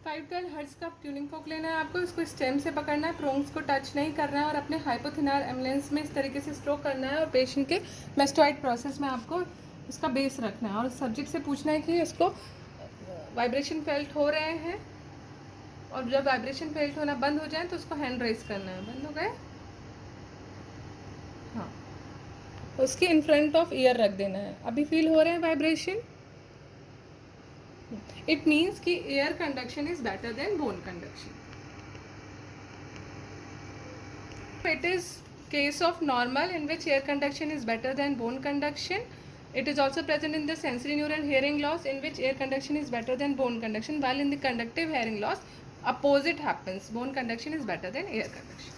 512 hertz का tuning फोक लेना है आपको, इसको स्टेम से पकड़ना है, प्रोंग्स को टच नहीं करना है और अपने हाइपोथिनार एम्बुलेंस में इस तरीके से स्ट्रोक करना है और पेशेंट के मेस्टोइड प्रोसेस में आपको इसका बेस रखना है और सब्जेक्ट से पूछना है कि इसको वाइब्रेशन फेल्ट हो रहे हैं, और जब वाइब्रेशन फेल्ट होना बंद हो जाए तो उसको हैंड रेस करना है। बंद हो गए? हाँ, उसके इन फ्रंट ऑफ ईयर रख देना है। अभी फील हो रहे हैं वाइब्रेशन? इट मीन्स कि air conduction is better than bone conduction. It is case of normal in which air conduction is better than bone conduction. It is also present in the sensory neural hearing loss in which air conduction is better than bone conduction, while in the conductive hearing loss opposite happens, bone conduction is better than air conduction.